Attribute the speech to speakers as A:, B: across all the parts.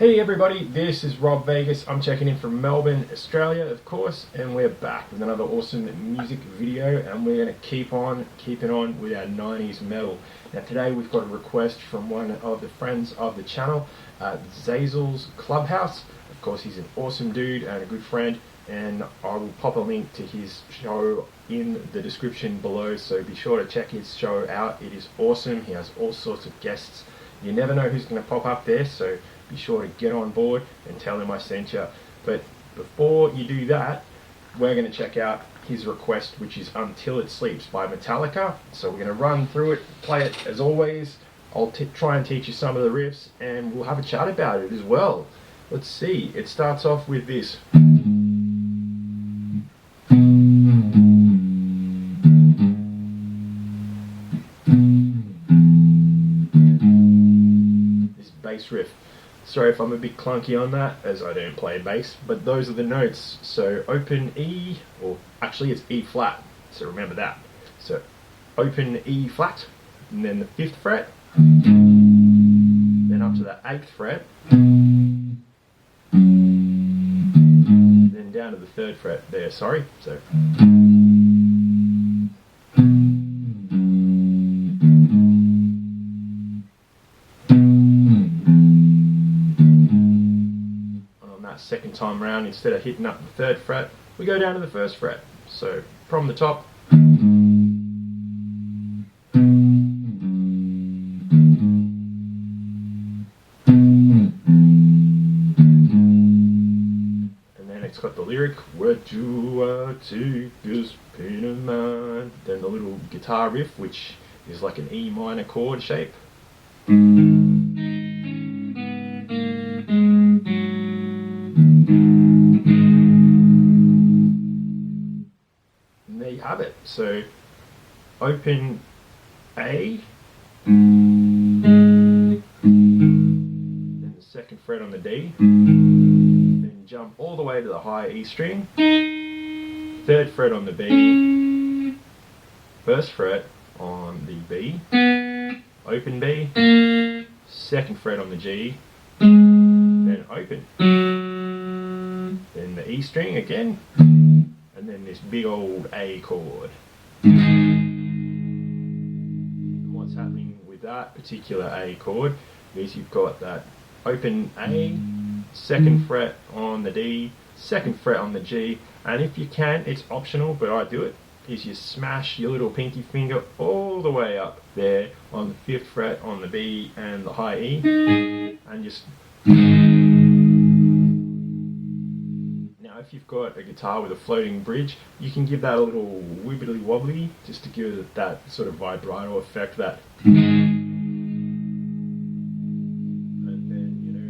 A: Hey everybody, this is Rob Vegas. I'm checking in from Melbourne, Australia, of course, and we're back with another awesome music video, and we're going to keep on keeping on with our 90s metal. Now today we've got a request from one of the friends of the channel, Zazel's Clubhouse. Of course, he's an awesome dude and a good friend, and I will pop a link to his show in the description below, so be sure to check his show out. It is awesome. He has all sorts of guests. You never know who's going to pop up there, so be sure to get on board and tell him I sent you. But before you do that, we're going to check out his request, which is Until It Sleeps by Metallica. So we're going to run through it, play it as always. I'll try and teach you some of the riffs, and we'll have a chat about it as well. Let's see. It starts off with this. This bass riff. Sorry if I'm a bit clunky on that, as I don't play bass, but those are the notes. So open E, or actually it's E flat, so remember that. So open E flat, and then the 5th fret, then up to the 8th fret, then down to the 3rd fret there, sorry. So second time round, instead of hitting up the 3rd fret, we go down to the 1st fret. So from the top, and then it's got the lyric, "Where do I take this pain of mine?" Then the little guitar riff, which is like an E minor chord shape. And there you have it. So open A, then the 2nd fret on the D, then jump all the way to the high E string, 3rd fret on the B, 1st fret on the B, open B, 2nd fret on the G, then open, then the E string again, and then this big old A chord. And what's happening with that particular A chord is you've got that open A, 2nd fret on the D, 2nd fret on the G, and if you can, it's optional, but I do it, is you smash your little pinky finger all the way up there on the 5th fret on the B and the high E, and just... Now if you've got a guitar with a floating bridge, you can give that a little wibbly wobbly just to give it that sort of vibrato effect, that... And then, you know...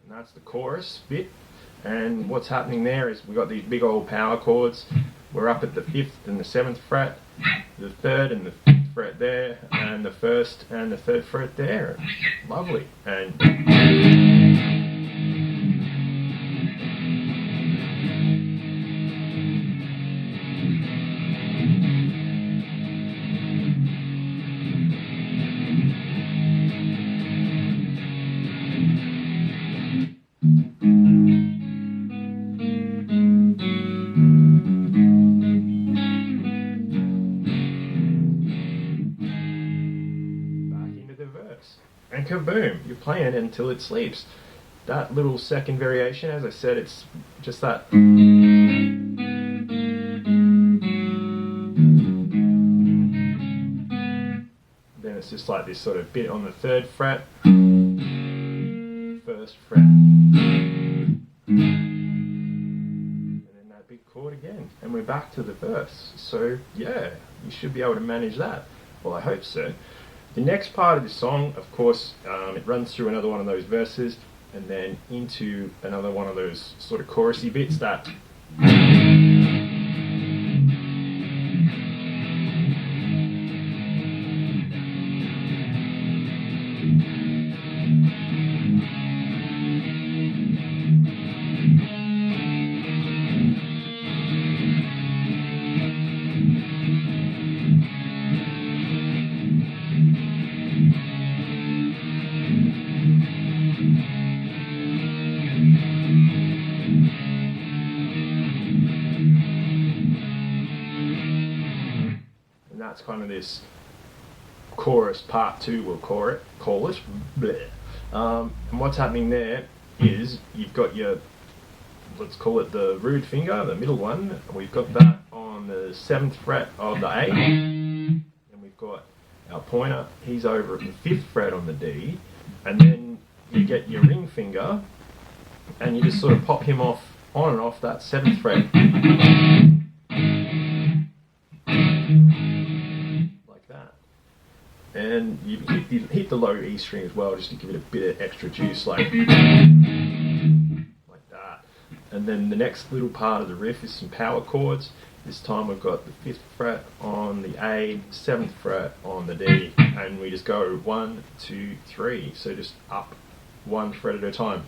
A: That's the chorus bit, and what's happening there is we've got these big old power chords. We're up at the 5th and the 7th fret, the 3rd and the 5th fret there, and the 1st and the 3rd fret there. Lovely. And and kaboom, you're playing Until It Sleeps. That little second variation, as I said, it's just that. Then it's just like this sort of bit on the 3rd fret, 1st fret, and then that big chord again, and we're back to the verse. So yeah, you should be able to manage that. Well, I hope so. The next part of the song, of course, it runs through another one of those verses and then into another one of those sort of chorusy bits that that's kind of this chorus part 2, we'll call it. Bleh. And what's happening there is you've got your, let's call it the root finger, the middle one. We've got that on the 7th fret of the A, and we've got our pointer, he's over at the 5th fret on the D, and then you get your ring finger and you just sort of pop him off on and off that 7th fret like that, and you hit the low E string as well, just to give it a bit of extra juice, like that. And then the next little part of the riff is some power chords. This time we've got the 5th fret on the A, 7th fret on the D, and we just go 1, 2, 3, so just up 1 fret at a time.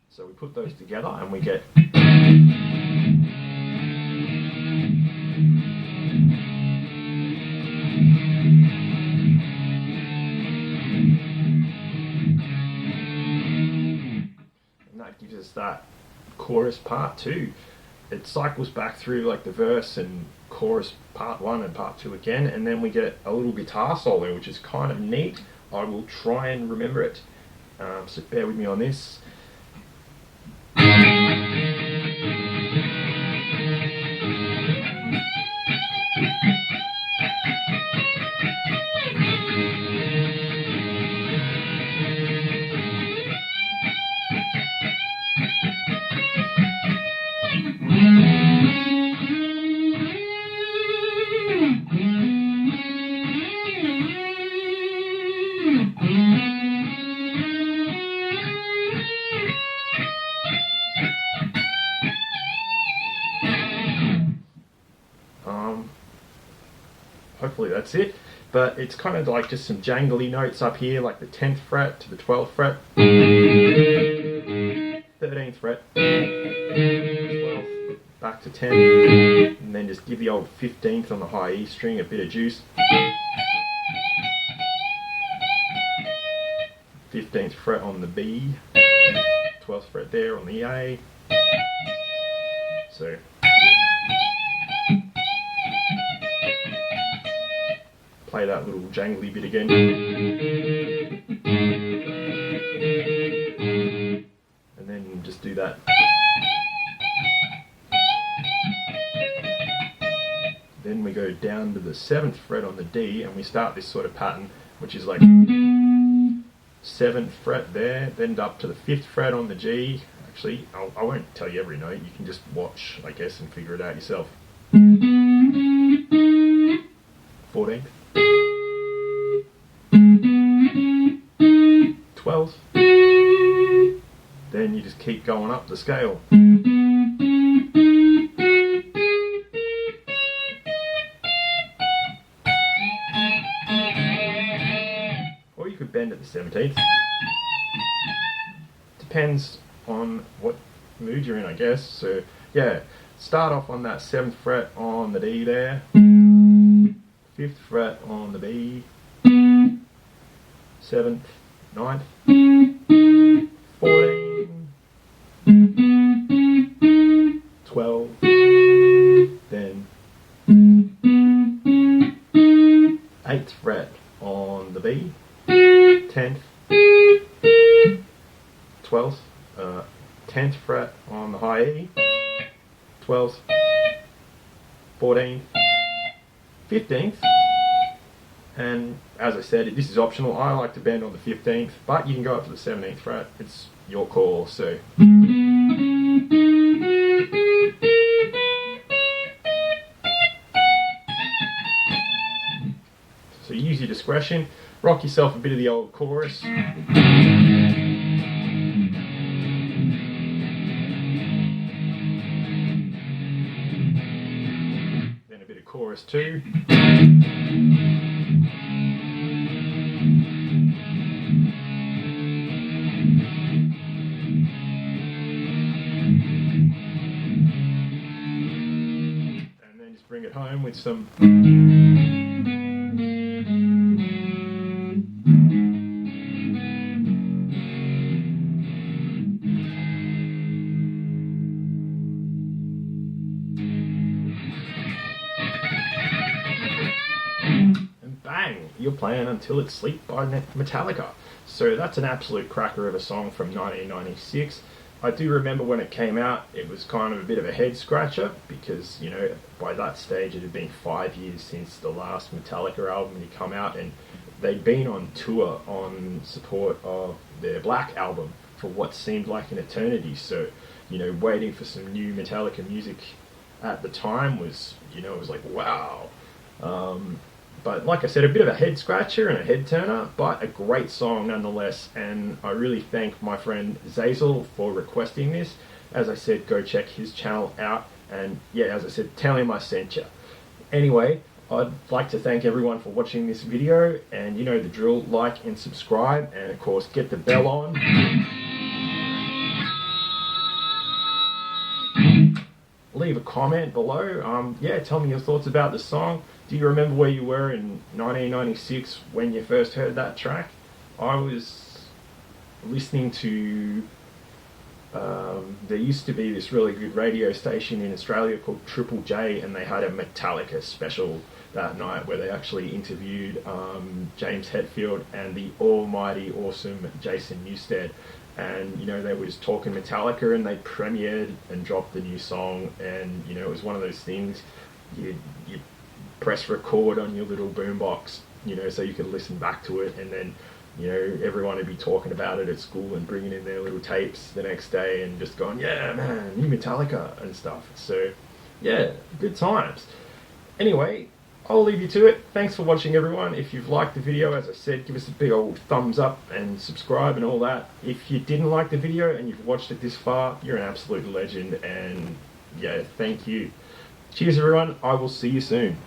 A: So we put those together and we get and that gives us that chorus part 2. It cycles back through like the verse and chorus part 1 and part 2 again, and then we get a little guitar solo, which is kind of neat. I will try and remember it, so bear with me on this. Hopefully that's it, but it's kind of like just some jangly notes up here, like the 10th fret to the 12th fret, 13th fret, 12th, back to 10, and then just give the old 15th on the high E string a bit of juice, 15th fret on the B, 12th fret there on the A, so play that little jangly bit again, and then just do that. Then we go down to the 7th fret on the D and we start this sort of pattern, which is like 7th fret there, then up to the 5th fret on the G. Actually, I won't tell you every note, you can just watch, I guess, and figure it out yourself. 14th, 12th, then you just keep going up the scale. Or you could bend at the 17th. Depends on what mood you're in, I guess. So yeah, start off on that 7th fret on the D there, 5th fret on the B, 7th, 9th, 14, 12, then 8th fret on the B, 10th, 12th, 10th fret on the high E, 12th, 14th, 15th, and as I said, this is optional. I like to bend on the 15th, but you can go up to the 17th fret. It's your call, so. So use your discretion. Rock yourself a bit of the old chorus. Then a bit of chorus too. Bring it home with some. You're Playing Until It's Sleep by Metallica. So that's an absolute cracker of a song from 1996. I do remember when it came out, it was kind of a bit of a head scratcher because, you know, by that stage it had been 5 years since the last Metallica album had come out, and they'd been on tour on support of their Black album for what seemed like an eternity. So, you know, waiting for some new Metallica music at the time was, you know, it was like, wow. But like I said, a bit of a head scratcher and a head turner, but a great song nonetheless. And I really thank my friend Zazel for requesting this. As I said, go check his channel out. And yeah, as I said, tell him I sent you. Anyway, I'd like to thank everyone for watching this video. And you know the drill, like and subscribe. And of course, get the bell on. Leave a comment below. Yeah, tell me your thoughts about the song. Do you remember where you were in 1996 when you first heard that track? I was listening to, there used to be this really good radio station in Australia called Triple J, and they had a Metallica special that night where they actually interviewed James Hetfield and the almighty awesome Jason Newsted. And you know, they was talking Metallica, and they premiered and dropped the new song. And you know, it was one of those things you press record on your little boombox, you know, so you could listen back to it, and then, you know, everyone would be talking about it at school and bringing in their little tapes the next day and just going, yeah man, new Metallica and stuff. So yeah, good times. Anyway, I'll leave you to it. Thanks for watching, everyone. If you've liked the video, as I said, give us a big old thumbs up and subscribe and all that. If you didn't like the video and you've watched it this far, you're an absolute legend, and yeah, thank you. Cheers everyone, I will see you soon.